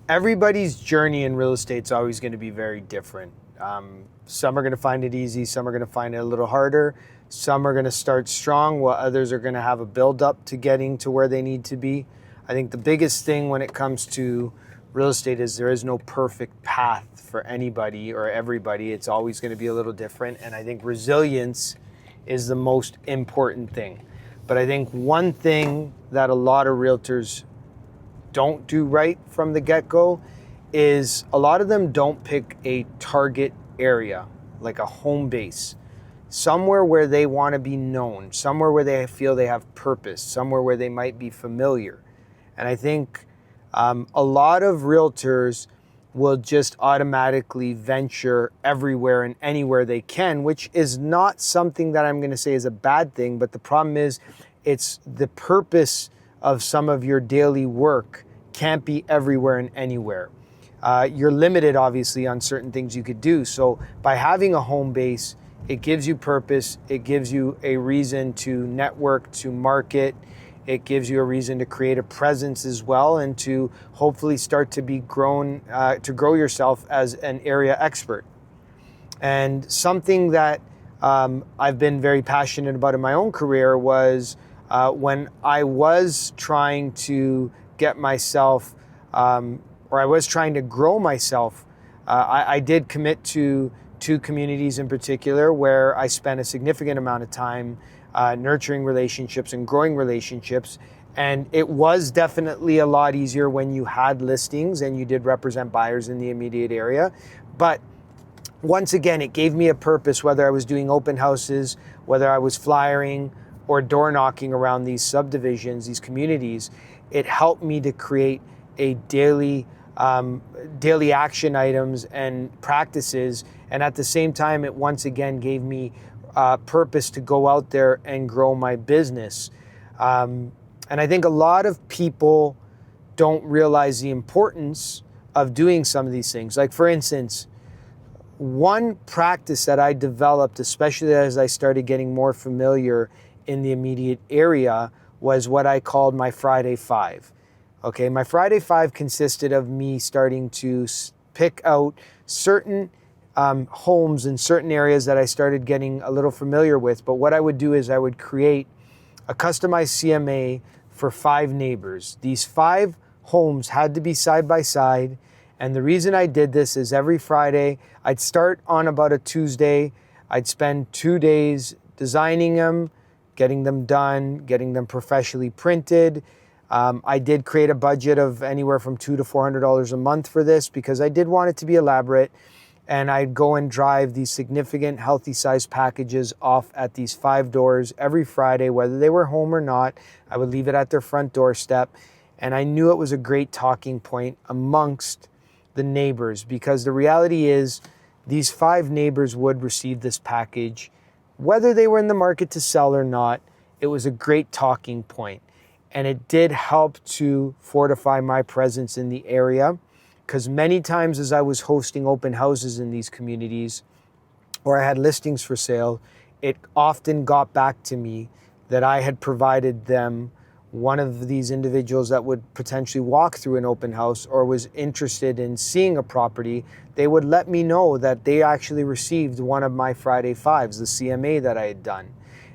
everybody's journey in real estate is always going to be very different. Some are going to find it easy, some are going to find it a little harder. Some are going to start strong, while others are going to have a build up to getting to where they need to be. I think the biggest thing when it comes to real estate is there is no perfect path for anybody or everybody. It's always going to be a little different. And I think resilience is the most important thing. But I think one thing that a lot of realtors don't do right from the get-go is a lot of them don't pick a target area, like a home base, somewhere where they want to be known, somewhere where they feel they have purpose, somewhere where they might be familiar. And I think a lot of realtors will just automatically venture everywhere and anywhere they can, which is not something that I'm going to say is a bad thing. But the problem is it's the purpose of some of your daily work can't be everywhere and anywhere. You're limited, obviously, on certain things you could do. So by having a home base, it gives you purpose. It gives you a reason to network, to market. It gives you a reason to create a presence as well, and to hopefully start to be grown, to grow yourself as an area expert. And something that I've been very passionate about in my own career was when I was trying to get myself, or I was trying to grow myself, I did commit to 2 communities in particular where I spent a significant amount of time nurturing relationships and growing relationships. And it was definitely a lot easier when you had listings and you did represent buyers in the immediate area. But once again, it gave me a purpose, whether I was doing open houses, whether I was flyering or door knocking around these subdivisions, these communities. It helped me to create a daily action items and practices. And at the same time, it once again gave me purpose to go out there and grow my business. And I think a lot of people don't realize the importance of doing some of these things. Like, for instance, one practice that I developed, especially as I started getting more familiar in the immediate area, was what I called my Friday Five. Okay, my Friday Five consisted of me starting to pick out certain homes in certain areas that I started getting a little familiar with. But what I would do is I would create a customized CMA for 5 neighbors. These 5 homes had to be side by side. And the reason I did this is every Friday, I'd start on about a Tuesday. I'd spend 2 days designing them, getting them done, getting them professionally printed. I did create a budget of anywhere from $200 to $400 a month for this because I did want it to be elaborate. And I'd go and drive these significant healthy size packages off at these 5 doors every Friday, whether they were home or not. I would leave it at their front doorstep. And I knew it was a great talking point amongst the neighbors, because the reality is these 5 neighbors would receive this package, whether they were in the market to sell or not. It was a great talking point. And it did help to fortify my presence in the area. Because many times as I was hosting open houses in these communities, or I had listings for sale, it often got back to me that I had provided them one of these individuals that would potentially walk through an open house or was interested in seeing a property. They would let me know that they actually received one of my Friday Fives, the CMA that I had done,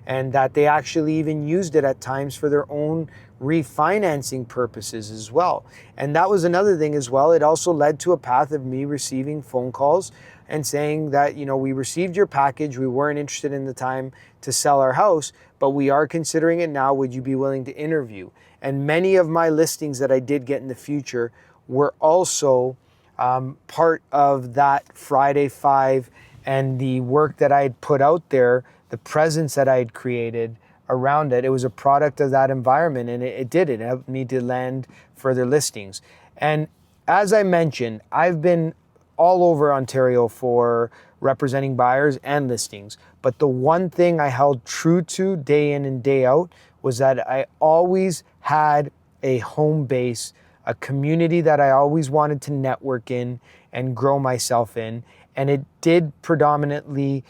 and that they actually even used it at times for their own refinancing purposes as well. And that was another thing as well. It also led to a path of me receiving phone calls and saying that, we received your package. We weren't interested in the time to sell our house, but we are considering it now. Would you be willing to interview? And many of my listings that I did get in the future were also part of that Friday Five and the work that I had put out there, the presence that I had created around it. It was a product of that environment, and it helped me to land further listings. And as I mentioned, I've been all over Ontario for representing buyers and listings. But the one thing I held true to day in and day out was that I always had a home base, a community that I always wanted to network in and grow myself in. And it did predominantly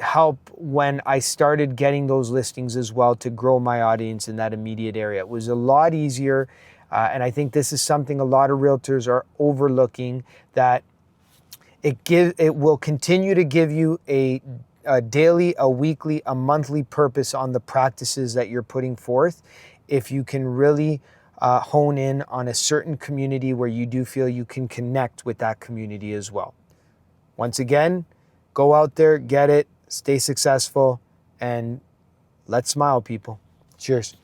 help when I started getting those listings as well to grow my audience in that immediate area. It was a lot easier And I think this is something a lot of realtors are overlooking, that it will continue to give you a daily, a weekly, a monthly purpose on the practices that you're putting forth if you can really hone in on a certain community where you do feel you can connect with that community as well. Once again, go out there, get it, stay successful, and let's smile, people. Cheers.